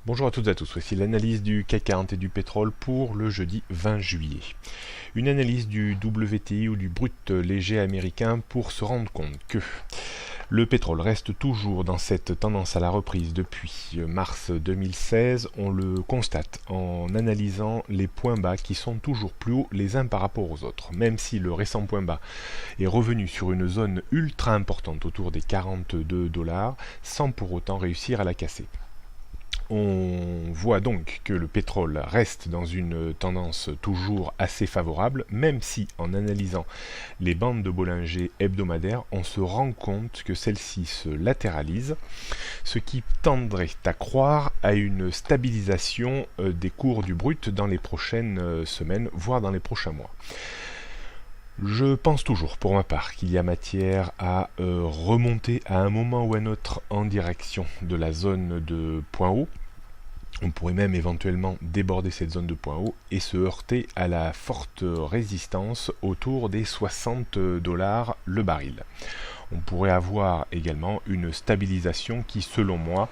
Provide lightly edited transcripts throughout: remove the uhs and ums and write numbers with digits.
Bonjour à toutes et à tous, voici l'analyse du CAC 40 et du pétrole pour le jeudi 20 juillet. Une analyse du WTI ou du brut léger américain pour se rendre compte que le pétrole reste toujours dans cette tendance à la reprise depuis mars 2016. On le constate en analysant les points bas qui sont toujours plus hauts les uns par rapport aux autres. Même si le récent point bas est revenu sur une zone ultra importante autour des 42 $, sans pour autant réussir à la casser. On voit donc que le pétrole reste dans une tendance toujours assez favorable, même si en analysant les bandes de Bollinger hebdomadaires, on se rend compte que celles-ci se latéralisent, ce qui tendrait à croire à une stabilisation des cours du brut dans les prochaines semaines, voire dans les prochains mois. Je pense toujours, pour ma part, qu'il y a matière à remonter à un moment ou à un autre en direction de la zone de point haut. On pourrait même éventuellement déborder cette zone de point haut et se heurter à la forte résistance autour des 60 $ le baril. On pourrait avoir également une stabilisation qui, selon moi,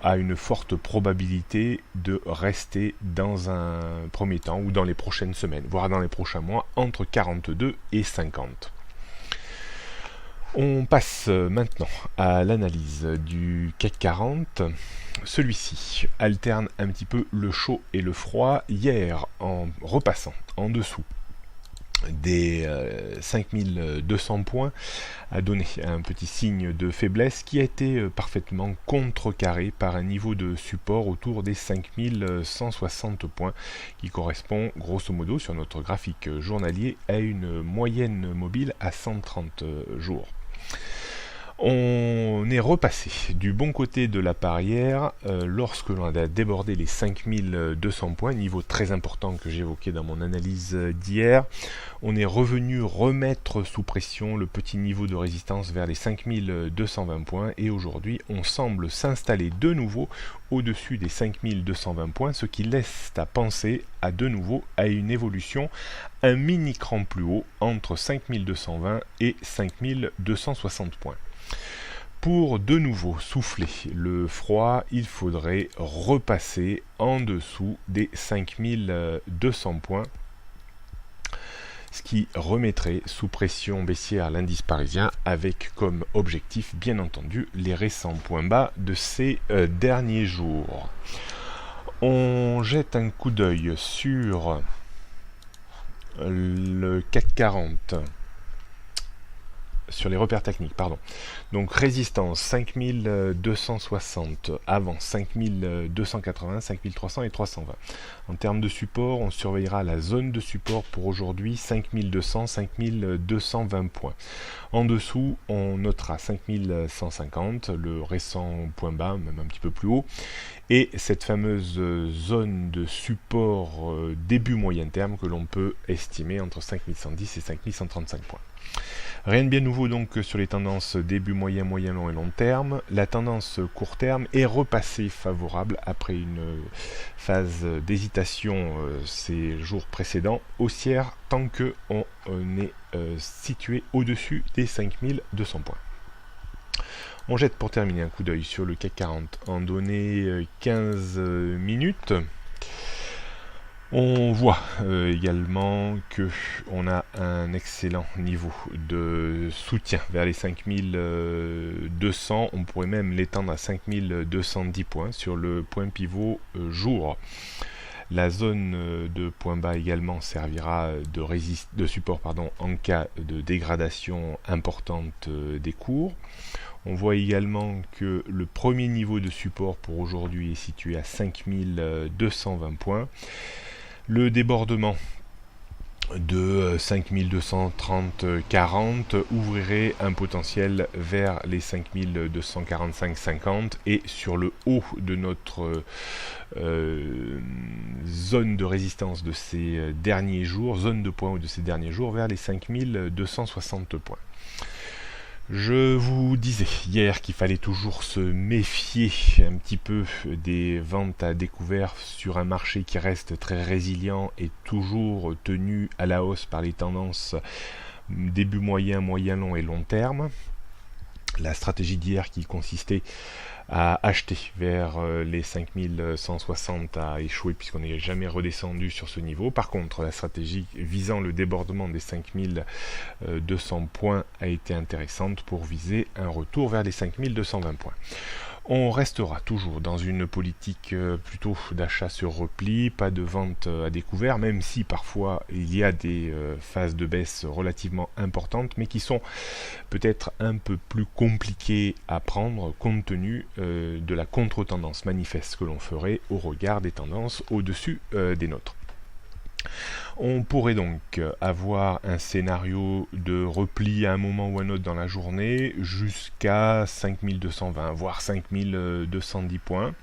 a une forte probabilité de rester dans un premier temps ou dans les prochaines semaines, voire dans les prochains mois, entre 42 et 50. On passe maintenant à l'analyse du CAC 40. Celui-ci alterne un petit peu le chaud et le froid. Hier, en repassant en dessous des 5200 points, a donné un petit signe de faiblesse qui a été parfaitement contrecarré par un niveau de support autour des 5160 points qui correspond grosso modo sur notre graphique journalier à une moyenne mobile à 130 jours. On est repassé du bon côté de la barrière lorsque l'on a débordé les 5200 points, niveau très important que j'évoquais dans mon analyse d'hier. On est revenu remettre sous pression le petit niveau de résistance vers les 5220 points et aujourd'hui on semble s'installer de nouveau au-dessus des 5220 points, ce qui laisse à penser à de nouveau à une évolution un mini cran plus haut entre 5220 et 5260 points. Pour de nouveau souffler le froid, il faudrait repasser en dessous des 5200 points, ce qui remettrait sous pression baissière l'indice parisien avec comme objectif bien entendu les récents points bas de ces derniers jours. On jette un coup d'œil sur le CAC 40. Sur les repères techniques, pardon. Donc résistance 5260, avant 5280, 5300 et 320. En termes de support, on surveillera la zone de support pour aujourd'hui 5200, 5220 points. En dessous, on notera 5150, le récent point bas, même un petit peu plus haut, et cette fameuse zone de support début moyen terme que l'on peut estimer entre 5110 et 5135 points. Rien de bien nouveau donc sur les tendances début moyen, moyen long et long terme. La tendance court terme est repassée favorable après une phase d'hésitation ces jours précédents, haussière tant qu'on est situé au-dessus des 5200 points. On jette pour terminer un coup d'œil sur le CAC 40 en données 15 minutes. On voit également que on a un excellent niveau de soutien vers les 5200. On pourrait même l'étendre à 5210 points sur le point pivot jour. La zone de point bas également servira de support en cas de dégradation importante des cours. On voit également que le premier niveau de support pour aujourd'hui est situé à 5220 points. Le débordement de 5230-40 ouvrirait un potentiel vers les 5245-50 et sur le haut de notre zone de résistance de ces derniers jours, zone de point haut de ces derniers jours, vers les 5260 points. Je vous disais hier qu'il fallait toujours se méfier un petit peu des ventes à découvert sur un marché qui reste très résilient et toujours tenu à la hausse par les tendances début moyen, moyen long et long terme. La stratégie d'hier qui consistait à acheter vers les 5160 a échoué puisqu'on n'est jamais redescendu sur ce niveau. Par contre, la stratégie visant le débordement des 5200 points a été intéressante pour viser un retour vers les 5220 points. On restera toujours dans une politique plutôt d'achat sur repli, pas de vente à découvert, même si parfois il y a des phases de baisse relativement importantes, mais qui sont peut-être un peu plus compliquées à prendre compte tenu de la contre-tendance manifeste que l'on ferait au regard des tendances au-dessus des nôtres. On pourrait donc avoir un scénario de repli à un moment ou à un autre dans la journée jusqu'à 5220, voire 5210 points.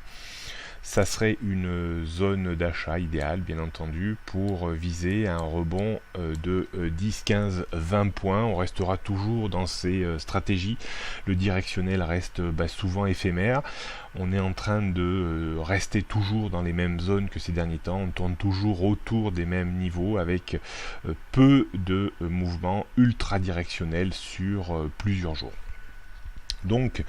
Ça serait une zone d'achat idéale, bien entendu, pour viser un rebond de 10, 15, 20 points. On restera toujours dans ces stratégies. Le directionnel reste souvent éphémère. On est en train de rester toujours dans les mêmes zones que ces derniers temps. On tourne toujours autour des mêmes niveaux avec peu de mouvements ultra directionnels sur plusieurs jours. Donc,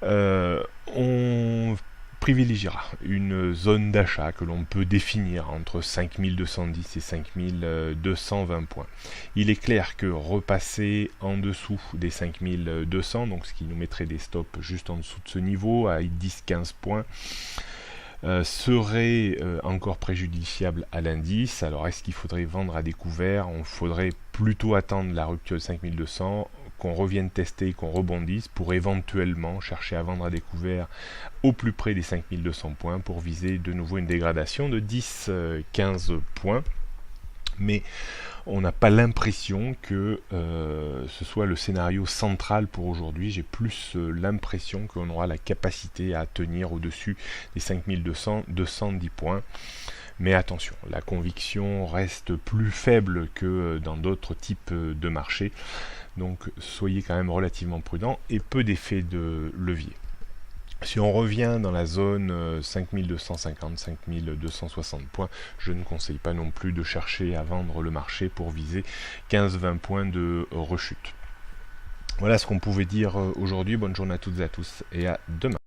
on privilégiera une zone d'achat que l'on peut définir entre 5210 et 5220 points. Il est clair que repasser en dessous des 5200, donc ce qui nous mettrait des stops juste en dessous de ce niveau, à 10-15 points, serait encore préjudiciable à l'indice. Alors est-ce qu'il faudrait vendre à découvert? On faudrait plutôt attendre la rupture de 5200, qu'on revienne tester, qu'on rebondisse pour éventuellement chercher à vendre à découvert au plus près des 5200 points pour viser de nouveau une dégradation de 10-15 points. Mais on n'a pas l'impression que ce soit le scénario central pour aujourd'hui. J'ai plus l'impression qu'on aura la capacité à tenir au-dessus des 5210 points. Mais attention, la conviction reste plus faible que dans d'autres types de marchés. Donc soyez quand même relativement prudents et peu d'effet de levier. Si on revient dans la zone 5250-5260 points, je ne conseille pas non plus de chercher à vendre le marché pour viser 15-20 points de rechute. Voilà ce qu'on pouvait dire aujourd'hui. Bonne journée à toutes et à tous et à demain.